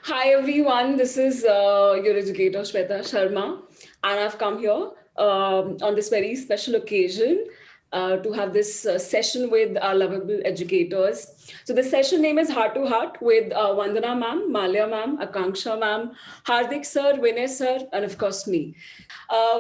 Hi everyone, this is your educator Shweta Sharma, and I've come here on this very special occasion to have this session with our lovable educators. So the session name is Heart to Heart with Vandana ma'am, Malia ma'am, Akanksha ma'am, Hardik sir, Vinay sir, and of course me.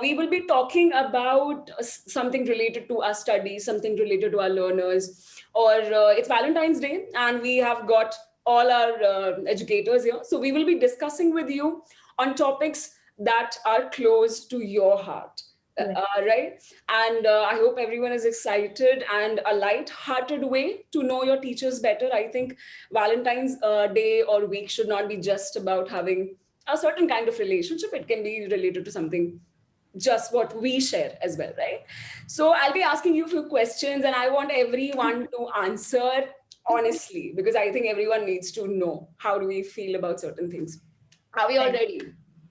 We will be talking about something related to our studies, something related to our learners, or it's Valentine's Day, and we have got all our educators here. So we will be discussing with you on topics that are close to your heart. Right? And I hope everyone is excited and a light-hearted way to know your teachers better. I think Valentine's Day or week should not be just about having a certain kind of relationship. It can be related to something just what we share as well, right? So I'll be asking you a few questions and I want everyone to answer honestly because I think everyone needs to know how do we feel about certain things. Are we all ready?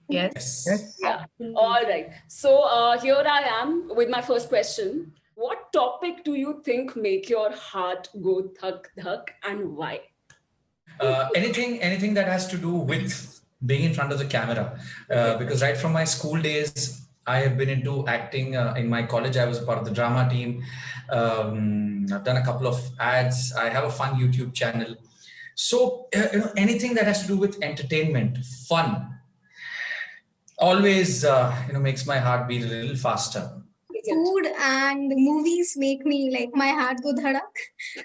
Yes. Yeah. All right. So here I am with my first question. What topic do you think make your heart go thuk thuk and why? Anything that has to do with being in front of the camera, because right from my school days, I have been into acting. In my college, I was a part of the drama team. I've done a couple of ads. I have a fun YouTube channel. So anything that has to do with entertainment, fun, always makes my heart beat a little faster. Food and movies make me like my heart go dhadak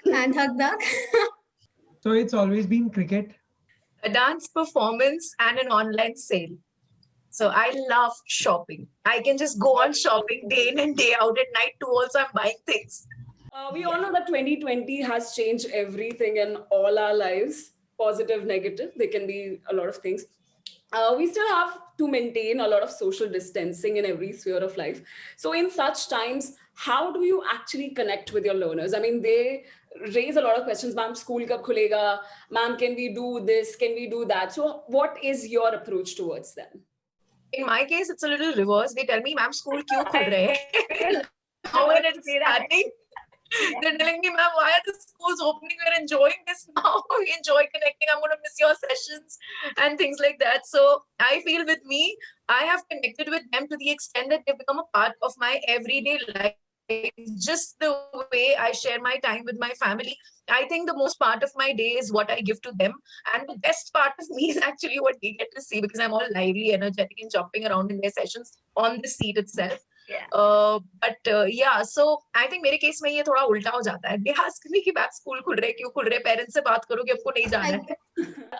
and thak dak. So it's always been cricket. A dance performance and an online sale. So I love shopping. I can just go on shopping day in and day out. At night too also I'm buying things. We all know that 2020 has changed everything in all our lives, positive, negative. There can be a lot of things. We still have to maintain a lot of social distancing in every sphere of life. So, in such times, how do you actually connect with your learners? I mean, they raise a lot of questions. Ma'am, school kab khulega? Ma'am, can we do this? Can we do that? So, what is your approach towards them? In my case, it's a little reverse. They tell me, ma'am, school kyun khul rahe hai? How when it's starting? They're telling me, ma'am, why are the schools opening? We're enjoying this now. We enjoy connecting. I'm going to miss your sessions and things like that. So I feel with me, I have connected with them to the extent that they've become a part of my everyday life. Just the way I share my time with my family. I think the most part of my day is what I give to them. And the best part of me is actually what they get to see because I'm all lively, energetic, and jumping around in their sessions on the seat itself. Yeah, so I think मेरे case में ये थोड़ा उल्टा हो जाता है. They ask me कि आप स्कूल खुल रहे क्यों खुल रहे पेरेंट्स से बात करो कि आपको नहीं जाना है.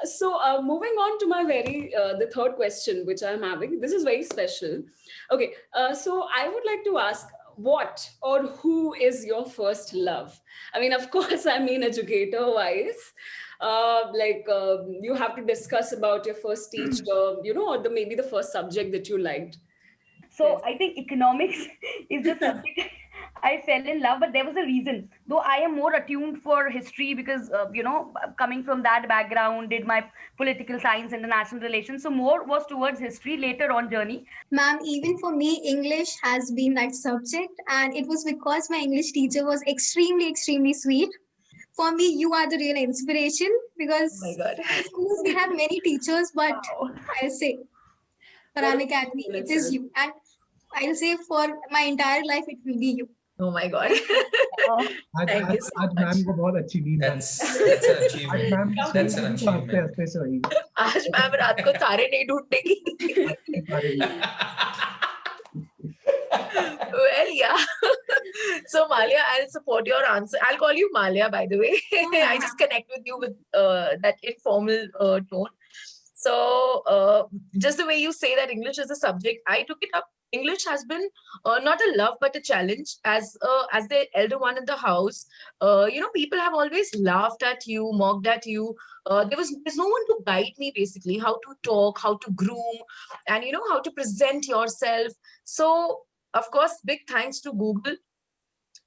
So moving on to my the third question which I'm having. This is very special. Okay, so I would like to ask what or who is your first love? I mean, of course, I mean educator wise. You have to discuss about your first teacher, or maybe the first subject that you liked. So Yes. I think economics is the subject I fell in love, but there was a reason. Though I am more attuned for history because, coming from that background, did my political science, international relations. So more was towards history later on journey. Ma'am, even for me, English has been that subject, and it was because my English teacher was extremely, extremely sweet. For me, you are the real inspiration because Oh my God. in schools we have many teachers, but Wow. I'll say Paran Academy, it is you. And I'll say for my entire life, it will be you. Oh my God. आज Thank you so आज much. Ma'am को बहुत अच्छी नींद आई. That's an आज achievement. Ma'am That's an हंसते achievement. हंसते सोई. आज मैम रात को तारे नहीं ढूंढने की. Well, yeah. So Malia, I'll support your answer. I'll call you Malia, by the way. I just connect with you with that informal tone. So just the way you say that English is a subject, I took it up. English has been not a love but a challenge. As the elder one in the house, people have always laughed at you, mocked at you. There's no one to guide me basically how to talk, how to groom, and how to present yourself. So of course, big thanks to Google.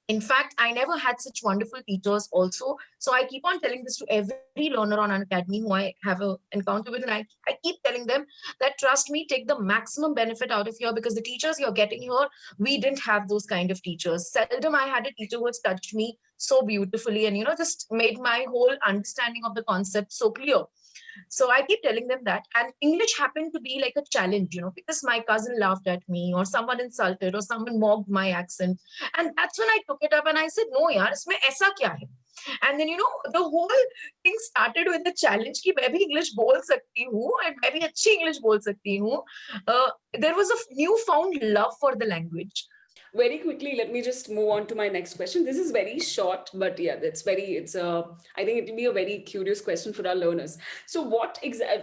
In fact, I never had such wonderful teachers also. So I keep on telling this to every learner on Unacademy who I have an encounter with. And I keep telling them that, trust me, take the maximum benefit out of here because the teachers you're getting here, we didn't have those kind of teachers. Seldom I had a teacher who has touched me so beautifully and, just made my whole understanding of the concept so clear. So I keep telling them that. And English happened to be like a challenge, because my cousin laughed at me, or someone insulted, or someone mocked my accent. And that's when I took it up and I said, no, yaar, isme aisa kya hai? And then, the whole thing started with the challenge कि मैं भी English बोल सकती हूँ and मैं भी अच्छी English बोल सकती हूँ. There was a newfound love for the language. Very quickly, let me just move on to my next question. This is very short, but yeah, I think it will be a very curious question for our learners. So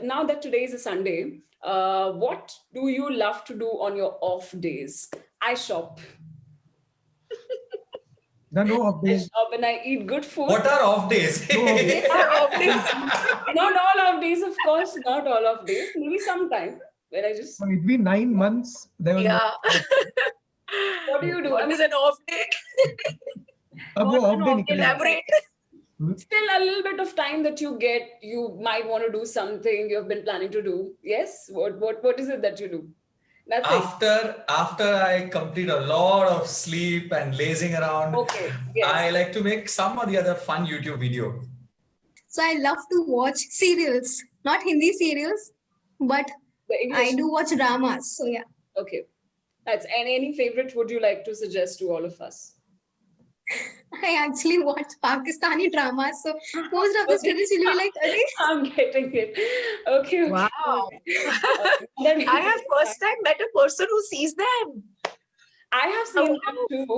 now that today is a Sunday, what do you love to do on your off days? I shop. No off I days. shop and I eat good food. What are off days? No off days. Not all of days, of course, not all of days. Maybe sometime when I just. So it's been 9 months. There was Yeah. What do you do? What is an off day? अब वो off day निकल गया. Elaborate. Still a little bit of time that you get, you might want to do something you have been planning to do. Yes. What is it that you do? Nothing. After I complete a lot of sleep and lazing around, Okay. Yes. I like to make some or the other fun YouTube video. So I love to watch serials, not Hindi serials, but The English. I do watch dramas. So yeah. Okay. That's any favorite would you like to suggest to all of us? I actually watch Pakistani dramas. So most of the students will be like, "Arey, I'm getting it. Okay. Wow. Then- I have first time met a person who sees them. I have seen them too.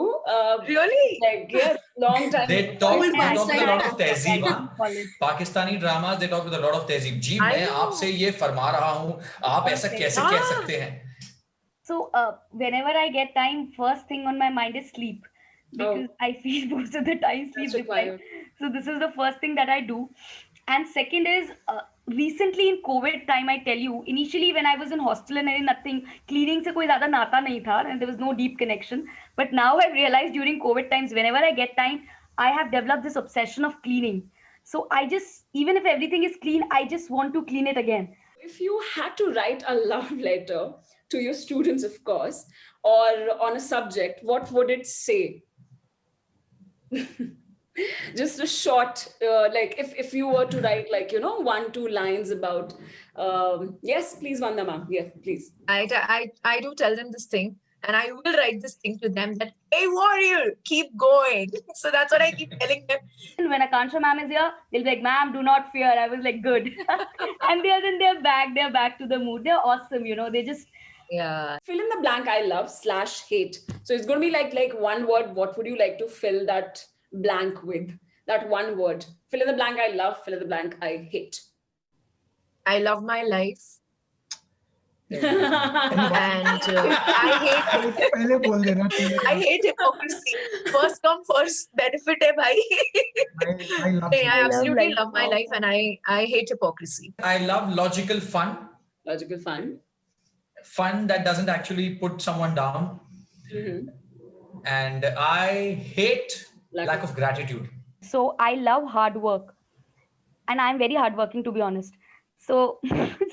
Really? Like, yes, long time. They ago. talk Old with batch a like lot that. of tehzeeb. हाँ? College. Pakistani dramas, they talk with a lot of tehzeeb. Ji I मैं know. आपसे ये फरमा रहा हूँ, आप ऐसा Okay. कैसे कह Ah. सकते हैं? So whenever I get time, first thing on my mind is sleep, because I feel most of the time sleep That's deprived. required. So this is the first thing that I do. And second is recently in COVID time, I tell you, initially when I was in hostel and nothing, cleaning se koi zyada naata nahi tha, and there was no deep connection. But now I've realized during COVID times, whenever I get time, I have developed this obsession of cleaning. So I just, even if everything is clean, I just want to clean it again. If you had to write a love letter to your students, of course, or on a subject, what would it say? Just a short, like if you were to write 1-2 lines about, yes, please, Vanda ma'am. Yeah, please. I do tell them this thing, and I will write this thing to them that, hey, warrior, keep going. So that's what I keep telling them. And when Akansha ma'am is here, they'll be like, ma'am, do not fear. I was like, good. And they're back to the mood. They're awesome, they just, Yeah. Fill in the blank I love / hate. So it's going to be like one word. What would you like to fill that blank with? That one word. Fill in the blank I love, fill in the blank I hate. I love my life. Okay. And पहले बोल देना चाहिए. I hate hypocrisy. First come, first benefit hai bhai. I love Hey, I it. absolutely life. love my life, and I hate hypocrisy. I love logical fun, Logical fun. fun that doesn't actually put someone down, Mhm. and I hate lack of gratitude. so I love hard work. And I'm very hardworking, to be honest. So,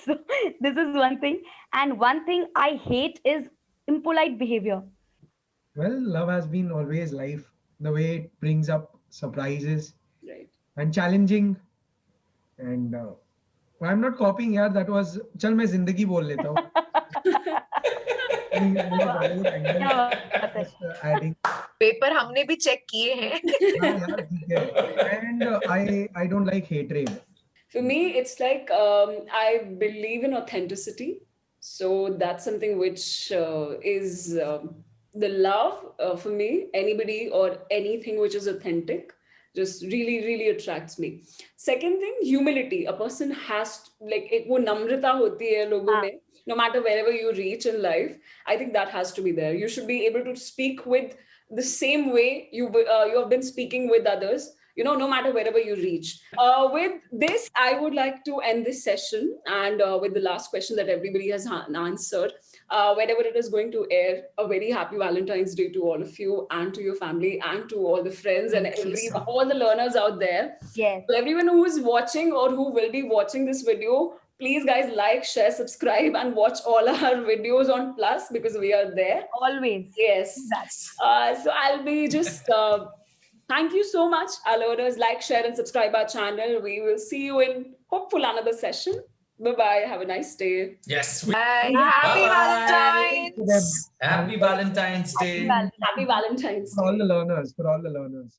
so this is one thing. And one thing I hate is impolite behavior. Well, love has been always life. The way it brings up surprises Right. and challenging. And I'm not copying, यार. That was. चल मैं जिंदगी बोल लेता हूँ. क्या बात है? Just adding. Paper हमने भी check किए हैं. हाँ यार, ठीक है. And I don't like hatred. For me, it's like I believe in authenticity. So that's something which is the love for me. Anybody or anything which is authentic just really, really attracts me. Second thing, humility. A person has एक वो नम्रता होती है लोगों में. No matter wherever you reach in life, I think that has to be there. You should be able to speak with the same way you have been speaking with others. No matter wherever you reach. With this, I would like to end this session, and with the last question that everybody has answered. Whenever it is going to air, a very happy Valentine's Day to all of you and to your family and to all the friends and all the learners out there. Yes. So everyone who is watching or who will be watching this video, please guys like, share, subscribe, and watch all our videos on Plus because we are there. Always. Yes. That's So I'll be just thank you so much, our learners. Like, share, and subscribe our channel. We will see you in hopeful another session. Bye-bye. Have a nice day. Yes. Bye. Happy Bye. Valentine's. Happy Valentine's Day. Happy Valentine's For all Day. the learners, for all the learners.